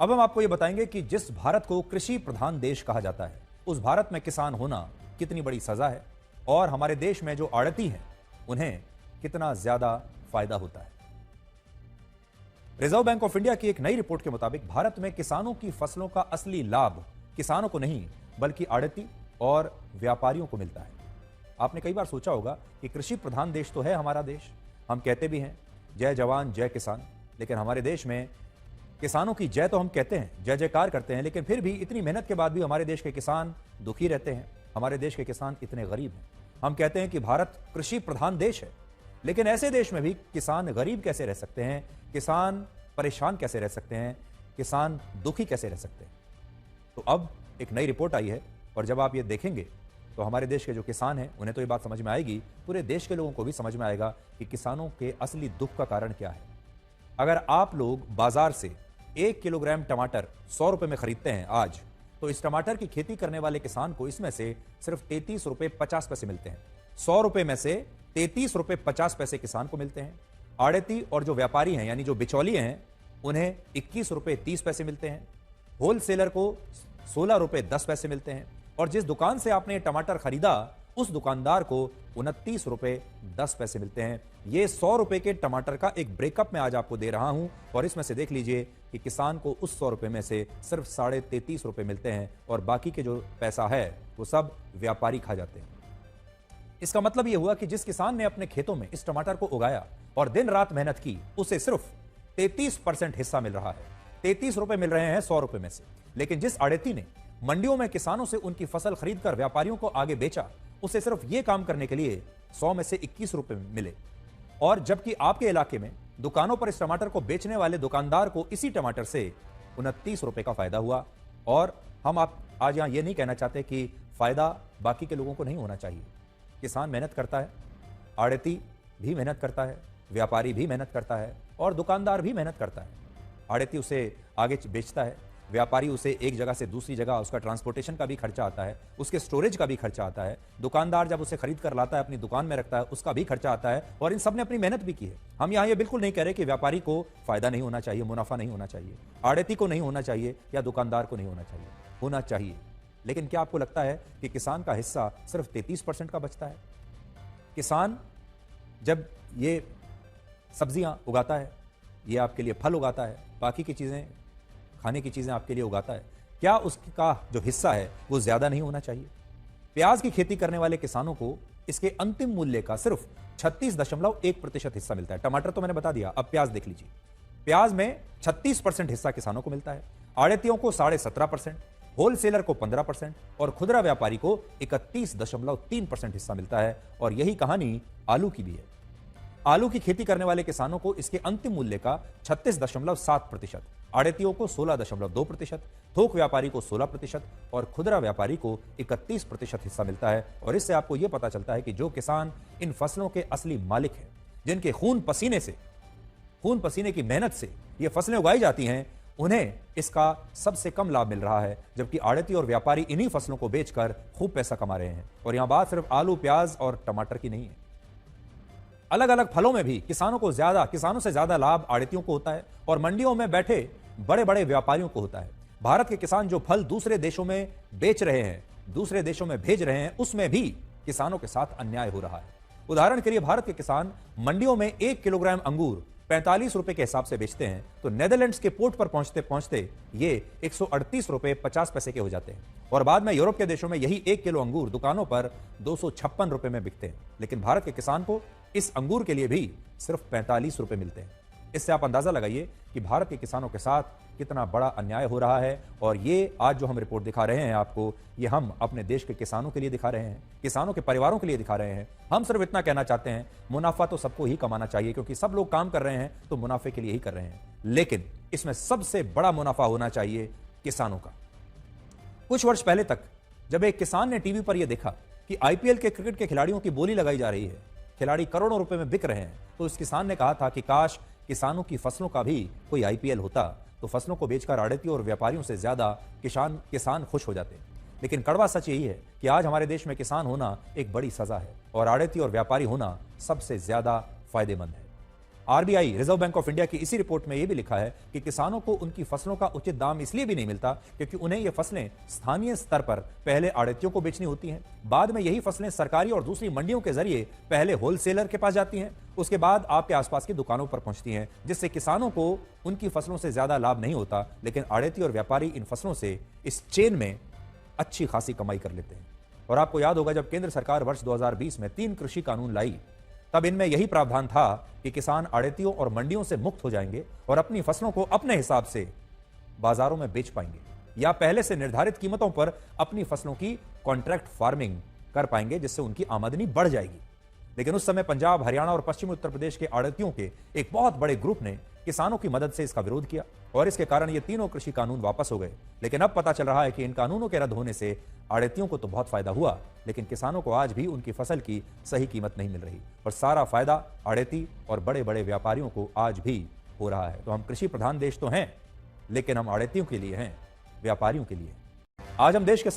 अब हम आपको यह बताएंगे कि जिस भारत को कृषि प्रधान देश कहा जाता है, उस भारत में किसान होना कितनी बड़ी सजा है और हमारे देश में जो आड़ती हैं उन्हें कितना ज्यादा फायदा होता है। रिजर्व बैंक ऑफ इंडिया की एक नई रिपोर्ट के मुताबिक भारत में किसानों की फसलों का असली लाभ किसानों को नहीं बल्कि आड़ती और व्यापारियों को मिलता है। आपने कई बार सोचा होगा कि कृषि प्रधान देश तो है हमारा देश, हम कहते भी हैं जय जवान जय किसान, लेकिन हमारे देश में किसानों की जय तो हम कहते हैं, जय जयकार करते हैं, लेकिन फिर भी इतनी मेहनत के बाद भी हमारे देश के किसान दुखी रहते हैं। हमारे देश के किसान इतने गरीब हैं। हम कहते हैं कि भारत कृषि प्रधान देश है, लेकिन ऐसे देश में भी किसान गरीब कैसे रह सकते हैं, किसान परेशान कैसे रह सकते हैं, किसान दुखी कैसे रह सकते हैं। तो अब एक नई रिपोर्ट आई है और जब आप ये देखेंगे तो हमारे देश के जो किसान हैं उन्हें तो ये बात समझ में आएगी, पूरे देश के लोगों को भी समझ में आएगा कि किसानों के असली दुख का कारण क्या है। अगर आप लोग बाजार से 1 किलोग्राम टमाटर 100 रुपए में खरीदते हैं आज, तो इस टमाटर की खेती करने वाले किसान को इसमें से सिर्फ 33 रुपए 50 पैसे मिलते हैं। 100 रुपए में से 33 रुपए 50 पैसे किसान को मिलते हैं। आड़ती और जो व्यापारी हैं यानी जो बिचौलिए हैं उन्हें 21 रुपए 30 पैसे मिलते हैं। होलसेलर को 16 रुपए 10 पैसे मिलते हैं और जिस दुकान से आपने टमाटर खरीदा उस दुकानदार को 29 रुपए 10 पैसे मिलते हैं। ये 100 रुपए के टमाटर का एक ब्रेकअप मैं आज आपको दे रहा हूं और इसमें से देख लीजिए कि किसान को उस 100 रुपए में से सिर्फ 33.5 रुपए मिलते हैं और बाकी के जो पैसा है वो सब व्यापारी खा जाते हैं। इसका मतलब यह हुआ कि जिस किसान ने अपने खेतों में इस टमाटर को उगाया और दिन रात मेहनत की, उसे सिर्फ 33% हिस्सा मिल रहा है। 33 रुपए मिल रहे हैं 100 रुपए में से। लेकिन जिस आड़ती ने मंडियों में किसानों से उनकी फसल खरीदकर व्यापारियों को आगे बेचा, उसे सिर्फ यह काम करने के लिए 100 में से 21 रुपए मिले। और जबकि आपके इलाके में दुकानों पर इस टमाटर को बेचने वाले दुकानदार को इसी टमाटर से 29 रुपए का फायदा हुआ। और हम आप आज यहां यह नहीं कहना चाहते कि फायदा बाकी के लोगों को नहीं होना चाहिए। किसान मेहनत करता है, आड़ती भी मेहनत करता है, व्यापारी भी मेहनत करता है और दुकानदार भी मेहनत करता है। आड़ती उसे आगे बेचता है, व्यापारी उसे एक जगह से दूसरी जगह, उसका ट्रांसपोर्टेशन का भी खर्चा आता है, उसके स्टोरेज का भी खर्चा आता है, दुकानदार जब उसे खरीद कर लाता है अपनी दुकान में रखता है उसका भी खर्चा आता है और इन सब ने अपनी मेहनत भी की है। हम यहाँ ये बिल्कुल नहीं कह रहे कि व्यापारी को फायदा नहीं होना चाहिए, मुनाफा नहीं होना चाहिए, आड़ती को नहीं होना चाहिए या दुकानदार को नहीं होना चाहिए। लेकिन क्या आपको लगता है कि किसान का हिस्सा सिर्फ 33% का बचता है? किसान जब ये सब्जियां उगाता है, ये आपके लिए फल उगाता है, बाकी की चीजें, खाने की चीजें आपके लिए उगाता है, क्या उसका जो हिस्सा है वो ज्यादा नहीं होना चाहिए? प्याज की खेती करने वाले किसानों को इसके अंतिम मूल्य का सिर्फ 36.1% हिस्सा मिलता है। टमाटर तो मैंने बता दिया, अब प्याज देख लीजिए। प्याज में 36% हिस्सा किसानों को मिलता है, आड़तियों को 17.5%, होलसेलर को 15% और खुदरा व्यापारी को 31.3% हिस्सा मिलता है। और यही कहानी आलू की भी है। आलू की खेती करने वाले किसानों को इसके अंतिम मूल्य का 36.7%, आड़तियों को 16.2%, थोक व्यापारी को 16% और खुदरा व्यापारी को 31% हिस्सा मिलता है। और इससे आपको यह पता चलता है कि जो किसान इन फसलों के असली मालिक हैं, जिनके खून पसीने की मेहनत से ये फसलें उगाई जाती हैं, उन्हें इसका सबसे कम लाभ मिल रहा है, जबकि आड़ती और व्यापारी इन्हीं फसलों को बेचकर खूब पैसा कमा रहे हैं। और यहां बात सिर्फ आलू, प्याज और टमाटर की नहीं है। अलग अलग फलों में भी किसानों से ज्यादा लाभ आड़तियों को होता है और मंडियों में बैठे बड़े बड़े व्यापारियों को होता है। भारत के किसान जो फल दूसरे देशों में बेच रहे हैं, दूसरे देशों में भेज रहे हैं, उसमें भी किसानों के साथ अन्याय हो रहा है। उदाहरण के लिए भारत के किसान मंडियों में 1 किलोग्राम अंगूर 45 रुपए के हिसाब से बेचते हैं, तो नेदरलैंड्स के पोर्ट पर पहुंचते पहुंचते ये 138 रुपए 50 पैसे के हो जाते हैं। और बाद में यूरोप के देशों में यही 1 किलो अंगूर दुकानों पर 256 रुपए में बिकते हैं। लेकिन भारत के किसान को इस अंगूर के लिए भी सिर्फ 45 रुपए मिलते हैं। इससे आप अंदाजा लगाइए कि भारत के किसानों के साथ कितना बड़ा अन्याय हो रहा है। और ये आज जो हम रिपोर्ट दिखा रहे हैं आपको, ये हम अपने देश के किसानों के लिए दिखा रहे हैं, किसानों के परिवारों के लिए दिखा रहे हैं। हम सिर्फ इतना कहना चाहते हैं, मुनाफा तो सबको ही कमाना चाहिए, क्योंकि सब लोग काम कर रहे हैं तो मुनाफे के लिए ही कर रहे हैं। लेकिन इसमें सबसे बड़ा मुनाफा होना चाहिए किसानों का। कुछ वर्ष पहले तक जब एक किसान ने टीवी पर यह देखा कि आईपीएल के क्रिकेट के खिलाड़ियों की बोली लगाई जा रही है, खिलाड़ी करोड़ों रुपए में बिक रहे हैं, तो उस किसान ने कहा था कि काश किसानों की फसलों का भी कोई आईपीएल होता, तो फसलों को बेचकर आड़ती और व्यापारियों से ज्यादा किसान खुश हो जाते। लेकिन कड़वा सच यही है कि आज हमारे देश में किसान होना एक बड़ी सजा है और आड़ती और व्यापारी होना सबसे ज्यादा फायदेमंद है। RBI, reserve bank of India की इसी रिपोर्ट में यह भी लिखा है कि किसानों को उनकी फसलों का उचित दाम इसलिए भी नहीं मिलता क्योंकि उन्हें ये फसलें स्थानीय स्तर पर पहले आड़तियों को बेचनी होती हैं, बाद में यही फसलें सरकारी और दूसरी मंडियों के जरिए पहले होलसेलर के पास जाती हैं, उसके बाद आपके आसपास की दुकानों पर पहुंचती हैं, जिससे किसानों को उनकी फसलों से ज्यादा लाभ नहीं होता, लेकिन आड़ती और व्यापारी इन फसलों से इस चेन में अच्छी खासी कमाई कर लेते हैं। और आपको याद होगा जब केंद्र सरकार वर्ष 2020 में 3 कृषि कानून लाई, तब इनमें यही प्रावधान था कि किसान आड़तियों और मंडियों से मुक्त हो जाएंगे और अपनी फसलों को अपने हिसाब से बाजारों में बेच पाएंगे या पहले से निर्धारित कीमतों पर अपनी फसलों की कॉन्ट्रैक्ट फार्मिंग कर पाएंगे, जिससे उनकी आमदनी बढ़ जाएगी। लेकिन उस समय पंजाब, हरियाणा और पश्चिमी उत्तर प्रदेश के आड़तियों के एक बहुत बड़े ग्रुप ने किसानों की मदद से इसका विरोध किया और इसके कारण ये तीनों कृषि कानून वापस हो गए। लेकिन अब पता चल रहा है कि इन कानूनों के रद्द होने से आड़तियों को तो बहुत फायदा हुआ, लेकिन किसानों को आज भी उनकी फसल की सही कीमत नहीं मिल रही और सारा फायदा आड़ती और बड़े बड़े व्यापारियों को आज भी हो रहा है। तो हम कृषि प्रधान देश तो हैं, लेकिन हम आड़तियों के लिए हैं, व्यापारियों के लिए। आज हम देश के